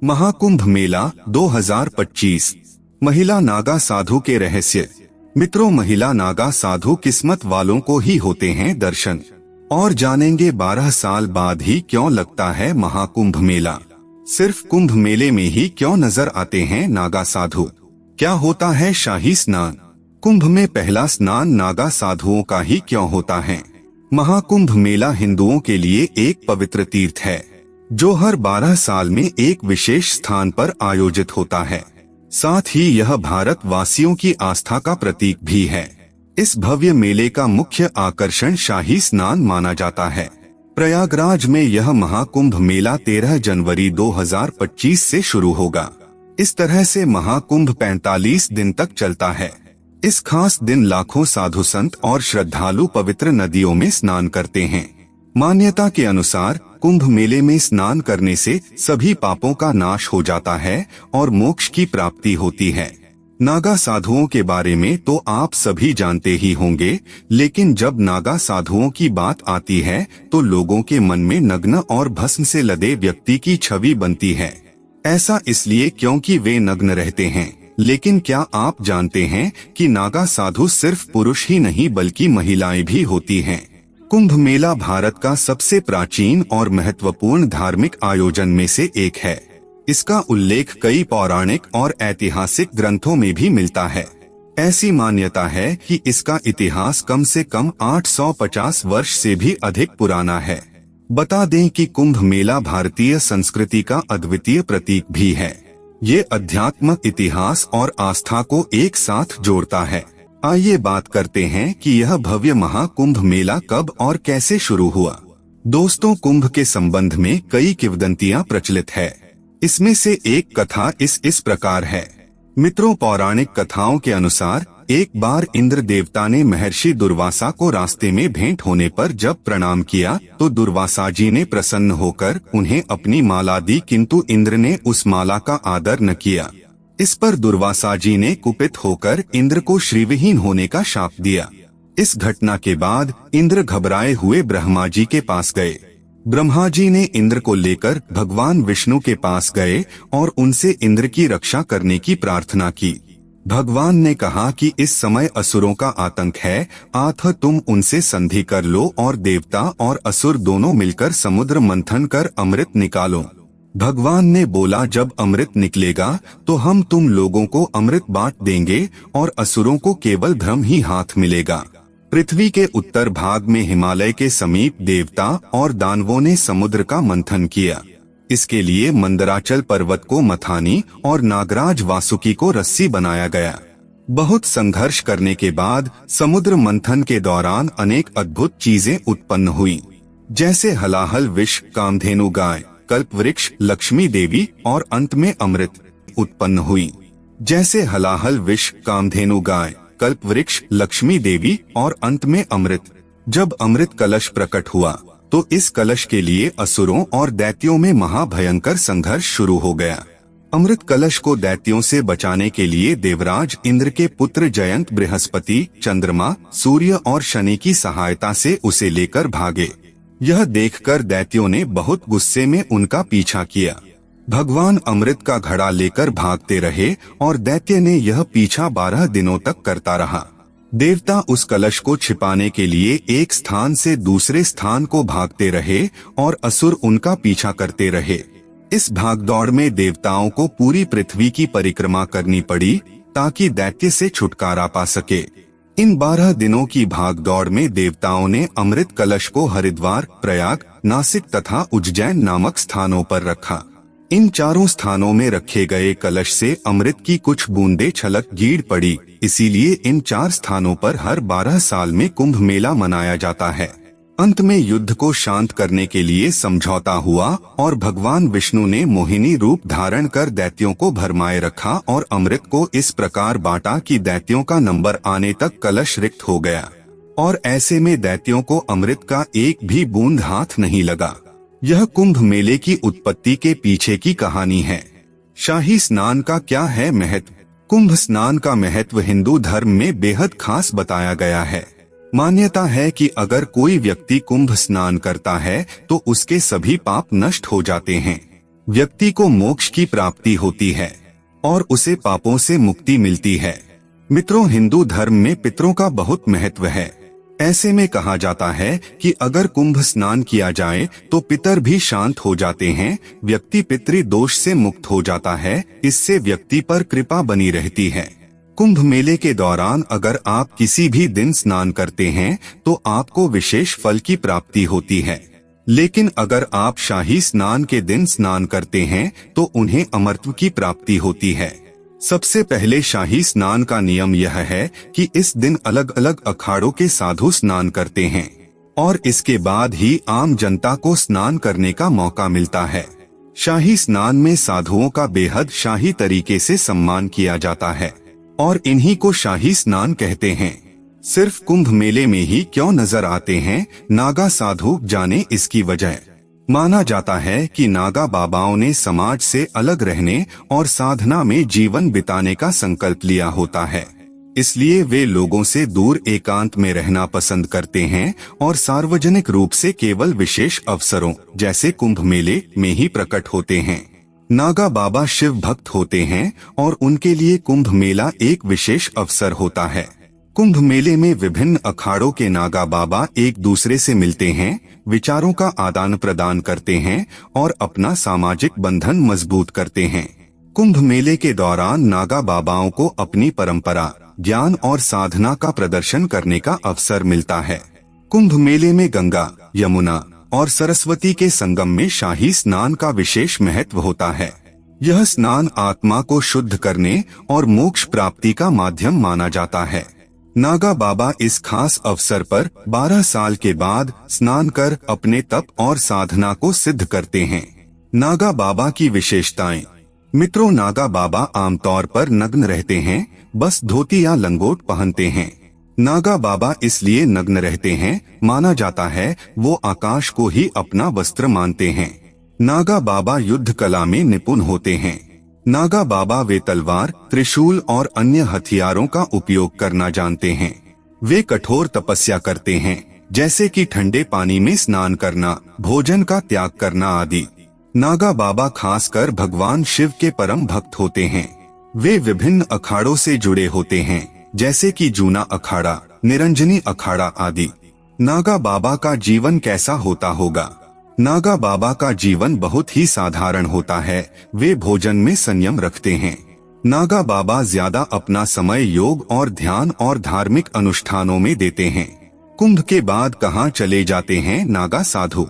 महाकुंभ मेला 2025 महिला नागा साधु के रहस्य। मित्रों, महिला नागा साधु किस्मत वालों को ही होते हैं दर्शन। और जानेंगे 12 साल बाद ही क्यों लगता है महाकुंभ मेला। सिर्फ कुंभ मेले में ही क्यों नजर आते हैं नागा साधु। क्या होता है शाही स्नान। कुंभ में पहला स्नान नागा साधुओं का ही क्यों होता है। महाकुंभ मेला हिंदुओं के लिए एक पवित्र तीर्थ है जो हर 12 साल में एक विशेष स्थान पर आयोजित होता है। साथ ही यह भारत वासियों की आस्था का प्रतीक भी है। इस भव्य मेले का मुख्य आकर्षण शाही स्नान माना जाता है। प्रयागराज में यह महाकुंभ मेला 13 जनवरी 2025 से शुरू होगा। इस तरह से महाकुंभ 45 दिन तक चलता है। इस खास दिन लाखों साधु संत और श्रद्धालु पवित्र नदियों में स्नान करते हैं। मान्यता के अनुसार कुंभ मेले में स्नान करने से सभी पापों का नाश हो जाता है और मोक्ष की प्राप्ति होती है। नागा साधुओं के बारे में तो आप सभी जानते ही होंगे, लेकिन जब नागा साधुओं की बात आती है तो लोगों के मन में नग्न और भस्म से लदे व्यक्ति की छवि बनती है। ऐसा इसलिए क्योंकि वे नग्न रहते हैं। लेकिन क्या आप जानते हैं कि नागा साधु सिर्फ पुरुष ही नहीं बल्कि महिलाएं भी होती हैं। कुंभ मेला भारत का सबसे प्राचीन और महत्वपूर्ण धार्मिक आयोजन में से एक है। इसका उल्लेख कई पौराणिक और ऐतिहासिक ग्रंथों में भी मिलता है। ऐसी मान्यता है कि इसका इतिहास कम से कम 850 वर्ष से भी अधिक पुराना है। बता दें कि कुंभ मेला भारतीय संस्कृति का अद्वितीय प्रतीक भी है। ये अध्यात्म, इतिहास और आस्था को एक साथ जोड़ता है। आइए बात करते हैं कि यह भव्य महाकुंभ मेला कब और कैसे शुरू हुआ। दोस्तों, कुंभ के संबंध में कई किंवदंतियां प्रचलित है। इसमें से एक कथा इस प्रकार है। मित्रों, पौराणिक कथाओं के अनुसार एक बार इंद्र देवता ने महर्षि दुर्वासा को रास्ते में भेंट होने पर जब प्रणाम किया तो दुर्वासा जी ने प्रसन्न होकर उन्हें अपनी माला दी, किंतु इंद्र ने उस माला का आदर न किया। इस पर दुर्वासा जी ने कुपित होकर इंद्र को श्रीविहीन होने का शाप दिया। इस घटना के बाद इंद्र घबराए हुए ब्रह्मा जी के पास गए। ब्रह्मा जी ने इंद्र को लेकर भगवान विष्णु के पास गए और उनसे इंद्र की रक्षा करने की प्रार्थना की। भगवान ने कहा कि इस समय असुरों का आतंक है, अतः तुम उनसे संधि कर लो और देवता और असुर दोनों मिलकर समुद्र मंथन कर अमृत निकालो। भगवान ने बोला, जब अमृत निकलेगा तो हम तुम लोगों को अमृत बांट देंगे और असुरों को केवल धर्म ही हाथ मिलेगा। पृथ्वी के उत्तर भाग में हिमालय के समीप देवता और दानवों ने समुद्र का मंथन किया। इसके लिए मंदराचल पर्वत को मथानी और नागराज वासुकी को रस्सी बनाया गया। बहुत संघर्ष करने के बाद समुद्र मंथन के दौरान अनेक अद्भुत चीजें उत्पन्न हुई, जैसे हलाहल विष, कामधेनु गाय, कल्प वृक्ष, लक्ष्मी देवी और अंत में अमृत उत्पन्न हुई। जैसे हलाहल विष, कामधेनु गाय, कल्प वृक्ष, लक्ष्मी देवी और अंत में अमृत। जब अमृत कलश प्रकट हुआ तो इस कलश के लिए असुरों और दैत्यों में महाभयंकर संघर्ष शुरू हो गया। अमृत कलश को दैत्यों से बचाने के लिए देवराज इंद्र के पुत्र जयंत बृहस्पति, चंद्रमा, सूर्य और शनि की सहायता से उसे लेकर भागे। यह देखकर दैत्यों ने बहुत गुस्से में उनका पीछा किया। भगवान अमृत का घड़ा लेकर भागते रहे और दैत्य ने यह पीछा 12 दिनों तक करता रहा। देवता उस कलश को छिपाने के लिए एक स्थान से दूसरे स्थान को भागते रहे और असुर उनका पीछा करते रहे। इस भागदौड़ में देवताओं को पूरी पृथ्वी की परिक्रमा करनी पड़ी ताकि दैत्य से छुटकारा पा सके। इन 12 दिनों की भागदौड़ में देवताओं ने अमृत कलश को हरिद्वार, प्रयाग, नासिक तथा उज्जैन नामक स्थानों पर रखा। इन चारों स्थानों में रखे गए कलश से अमृत की कुछ बूंदें छलक गिर पड़ी। इसीलिए इन 4 स्थानों पर हर 12 साल में कुंभ मेला मनाया जाता है। अंत में युद्ध को शांत करने के लिए समझौता हुआ और भगवान विष्णु ने मोहिनी रूप धारण कर दैत्यों को भरमाए रखा और अमृत को इस प्रकार बांटा कि दैत्यों का नंबर आने तक कलश रिक्त हो गया और ऐसे में दैत्यों को अमृत का एक भी बूंद हाथ नहीं लगा। यह कुंभ मेले की उत्पत्ति के पीछे की कहानी है। शाही स्नान का क्या है महत्व। कुंभ स्नान का महत्व हिंदू धर्म में बेहद खास बताया गया है। मान्यता है कि अगर कोई व्यक्ति कुंभ स्नान करता है तो उसके सभी पाप नष्ट हो जाते हैं। व्यक्ति को मोक्ष की प्राप्ति होती है और उसे पापों से मुक्ति मिलती है। मित्रों, हिंदू धर्म में पितरों का बहुत महत्व है। ऐसे में कहा जाता है कि अगर कुंभ स्नान किया जाए तो पितर भी शांत हो जाते हैं, व्यक्ति पितृ दोष से मुक्त हो जाता है, इससे व्यक्ति पर कृपा बनी रहती है। कुंभ मेले के दौरान अगर आप किसी भी दिन स्नान करते हैं तो आपको विशेष फल की प्राप्ति होती है, लेकिन अगर आप शाही स्नान के दिन स्नान करते हैं तो उन्हें अमरत्व की प्राप्ति होती है। सबसे पहले शाही स्नान का नियम यह है कि इस दिन अलग अलग अखाड़ों के साधु स्नान करते हैं और इसके बाद ही आम जनता को स्नान करने का मौका मिलता है। शाही स्नान में साधुओं का बेहद शाही तरीके से सम्मान किया जाता है और इन्हीं को शाही स्नान कहते हैं। सिर्फ कुंभ मेले में ही क्यों नजर आते हैं नागा साधु, जाने इसकी वजह। माना जाता है कि नागा बाबाओं ने समाज से अलग रहने और साधना में जीवन बिताने का संकल्प लिया होता है, इसलिए वे लोगों से दूर एकांत में रहना पसंद करते हैं और सार्वजनिक रूप से केवल विशेष अवसरों जैसे कुंभ मेले में ही प्रकट होते हैं। नागा बाबा शिव भक्त होते हैं और उनके लिए कुंभ मेला एक विशेष अवसर होता है। कुंभ मेले में विभिन्न अखाड़ों के नागा बाबा एक दूसरे से मिलते हैं, विचारों का आदान प्रदान करते हैं और अपना सामाजिक बंधन मजबूत करते हैं। कुंभ मेले के दौरान नागा बाबाओं को अपनी परंपरा, ज्ञान और साधना का प्रदर्शन करने का अवसर मिलता है। कुंभ मेले में गंगा, यमुना और सरस्वती के संगम में शाही स्नान का विशेष महत्व होता है। यह स्नान आत्मा को शुद्ध करने और मोक्ष प्राप्ति का माध्यम माना जाता है। नागा बाबा इस खास अवसर पर 12 साल के बाद स्नान कर अपने तप और साधना को सिद्ध करते हैं। नागा बाबा की विशेषताएं। मित्रों, नागा बाबा आमतौर पर नग्न रहते हैं, बस धोती या लंगोट पहनते हैं। नागा बाबा इसलिए नग्न रहते हैं, माना जाता है वो आकाश को ही अपना वस्त्र मानते हैं। नागा बाबा युद्ध कला में निपुण होते हैं। नागा बाबा वे तलवार, त्रिशूल और अन्य हथियारों का उपयोग करना जानते हैं। वे कठोर तपस्या करते हैं, जैसे कि ठंडे पानी में स्नान करना, भोजन का त्याग करना आदि। नागा बाबा खासकर भगवान शिव के परम भक्त होते हैं। वे विभिन्न अखाड़ों से जुड़े होते हैं, जैसे कि जूना अखाड़ा, निरंजनी अखाड़ा आदि। नागा बाबा का जीवन कैसा होता होगा? नागा बाबा का जीवन बहुत ही साधारण होता है। वे भोजन में संयम रखते हैं। नागा बाबा ज्यादा अपना समय योग और ध्यान और धार्मिक अनुष्ठानों में देते हैं। कुंभ के बाद कहाँ चले जाते हैं नागा साधु?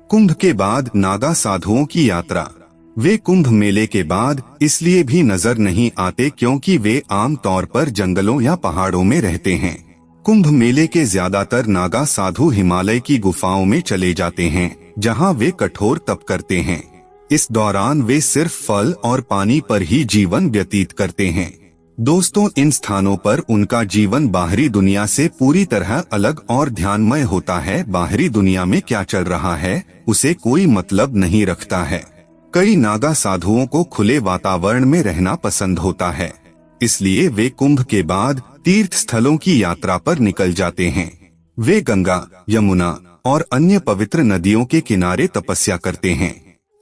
कुंभ के बाद नागा साधुओं की यात्रा। वे कुंभ मेले के बाद इसलिए भी नजर नहीं आते क्योंकि वे आम तौर पर जंगलों या पहाड़ों में रहते हैं। कुंभ मेले के ज्यादातर नागा साधु हिमालय की गुफाओं में चले जाते हैं, जहां वे कठोर तप करते हैं। इस दौरान वे सिर्फ फल और पानी पर ही जीवन व्यतीत करते हैं। दोस्तों, इन स्थानों पर उनका जीवन बाहरी दुनिया से पूरी तरह अलग और ध्यानमय होता है। बाहरी दुनिया में क्या चल रहा है उसे कोई मतलब नहीं रखता है। कई नागा साधुओं को खुले वातावरण में रहना पसंद होता है, इसलिए वे कुंभ के बाद तीर्थ स्थलों की यात्रा पर निकल जाते हैं। वे गंगा, यमुना और अन्य पवित्र नदियों के किनारे तपस्या करते हैं।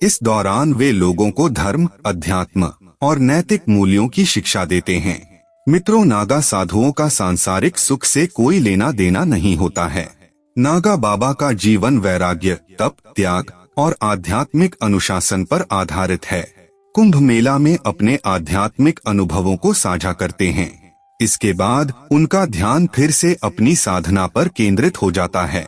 इस दौरान वे लोगों को धर्म, अध्यात्म और नैतिक मूल्यों की शिक्षा देते हैं। मित्रों, नागा साधुओं का सांसारिक सुख से कोई लेना देना नहीं होता है। नागा बाबा का जीवन वैराग्य, तप, त्याग और आध्यात्मिक अनुशासन पर आधारित है। कुंभ मेला में अपने आध्यात्मिक अनुभवों को साझा करते हैं। इसके बाद उनका ध्यान फिर से अपनी साधना पर केंद्रित हो जाता है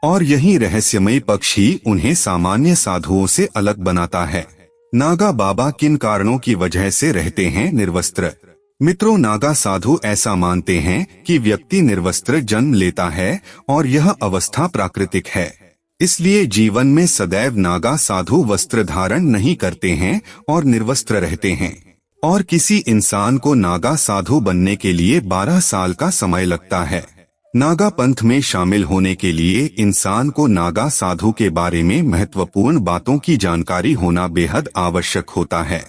और यही रहस्यमय पक्ष ही उन्हें सामान्य साधुओं से अलग बनाता है। नागा बाबा किन कारणों की वजह से रहते हैं निर्वस्त्र? मित्रों, नागा साधु ऐसा मानते हैं कि व्यक्ति निर्वस्त्र जन्म लेता है और यह अवस्था प्राकृतिक है। इसलिए जीवन में सदैव नागा साधु वस्त्र धारण नहीं करते हैं और निर्वस्त्र रहते हैं। और किसी इंसान को नागा साधु बनने के लिए 12 साल का समय लगता है। नागा पंथ में शामिल होने के लिए इंसान को नागा साधु के बारे में महत्वपूर्ण बातों की जानकारी होना बेहद आवश्यक होता है।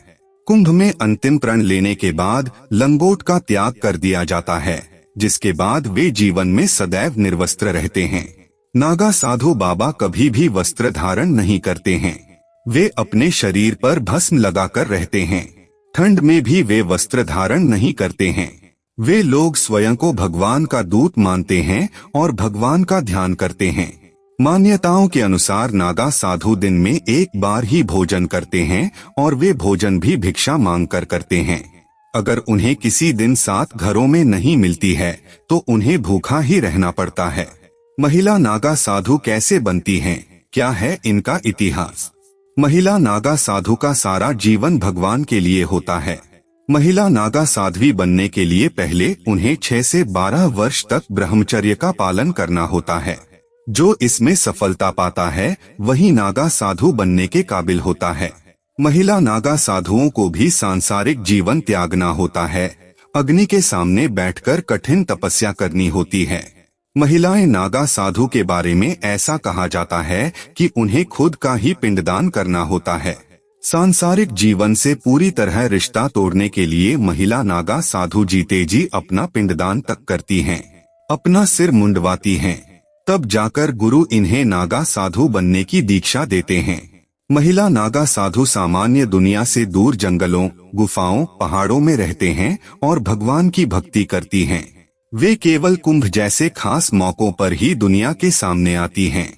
कुंभ में अंतिम प्रण लेने के बाद लंगोट का त्याग कर दिया जाता है, जिसके बाद वे जीवन में सदैव निर्वस्त्र रहते हैं। नागा साधु बाबा कभी भी वस्त्र धारण नहीं करते हैं। वे अपने शरीर पर भस्म लगाकर रहते हैं। ठंड में भी वे वस्त्र धारण नहीं करते हैं। वे लोग स्वयं को भगवान का दूत मानते हैं और भगवान का ध्यान करते हैं। मान्यताओं के अनुसार नागा साधु दिन में एक बार ही भोजन करते हैं और वे भोजन भी भिक्षा मांगकर करते हैं। अगर उन्हें किसी दिन 7 घरों में नहीं मिलती है तो उन्हें भूखा ही रहना पड़ता है। महिला नागा साधु कैसे बनती हैं? क्या है इनका इतिहास? महिला नागा साधु का सारा जीवन भगवान के लिए होता है। महिला नागा साध्वी बनने के लिए पहले उन्हें 6 से 12 वर्ष तक ब्रह्मचर्य का पालन करना होता है। जो इसमें सफलता पाता है वही नागा साधु बनने के काबिल होता है। महिला नागा साधुओं को भी सांसारिक जीवन त्यागना होता है। अग्नि के सामने बैठकर कठिन तपस्या करनी होती है। महिलाएं नागा साधु के बारे में ऐसा कहा जाता है कि उन्हें खुद का ही पिंडदान करना होता है। सांसारिक जीवन से पूरी तरह रिश्ता तोड़ने के लिए महिला नागा साधु जीते जी अपना पिंडदान तक करती हैं, अपना सिर मुंडवाती हैं। तब जाकर गुरु इन्हें नागा साधु बनने की दीक्षा देते हैं। महिला नागा साधु सामान्य दुनिया से दूर जंगलों, गुफाओं, पहाड़ों में रहते हैं और भगवान की भक्ति करती हैं। वे केवल कुंभ जैसे खास मौकों पर ही दुनिया के सामने आती हैं।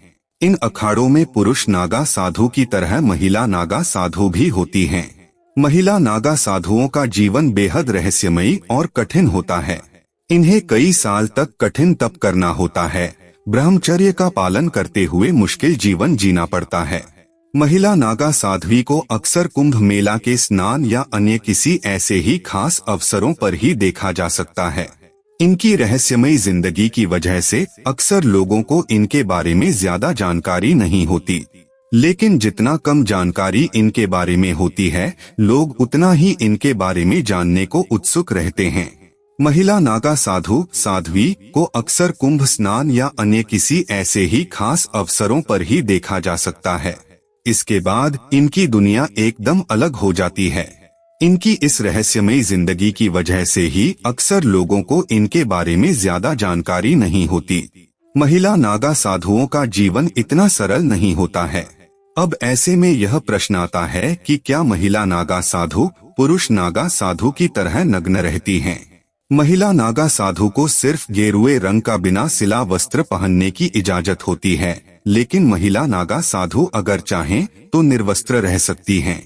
इन अखाड़ों में पुरुष नागा साधु की तरह महिला नागा साधु भी होती हैं। महिला नागा साधुओं का जीवन बेहद रहस्यमयी और कठिन होता है। इन्हें कई साल तक कठिन तप करना होता है। ब्रह्मचर्य का पालन करते हुए मुश्किल जीवन जीना पड़ता है। महिला नागा साध्वी को अक्सर कुंभ मेला के स्नान या अन्य किसी ऐसे ही खास अवसरों पर ही देखा जा सकता है। इनकी रहस्यमयी जिंदगी की वजह से अक्सर लोगों को इनके बारे में ज्यादा जानकारी नहीं होती, लेकिन जितना कम जानकारी इनके बारे में होती है, लोग उतना ही इनके बारे में जानने को उत्सुक रहते हैं। महिला नागा साधु साध्वी को अक्सर कुंभ स्नान या अन्य किसी ऐसे ही खास अवसरों पर ही देखा जा सकता है। इसके बाद इनकी दुनिया एकदम अलग हो जाती है। इनकी इस रहस्यमयी जिंदगी की वजह से ही अक्सर लोगों को इनके बारे में ज्यादा जानकारी नहीं होती। महिला नागा साधुओं का जीवन इतना सरल नहीं होता है। अब ऐसे में यह प्रश्न आता है कि क्या महिला नागा साधु पुरुष नागा साधु की तरह नग्न रहती हैं? महिला नागा साधु को सिर्फ गेरुए रंग का बिना सिला वस्त्र पहनने की इजाजत होती है, लेकिन महिला नागा साधु अगर चाहें तो निर्वस्त्र रह सकती हैं।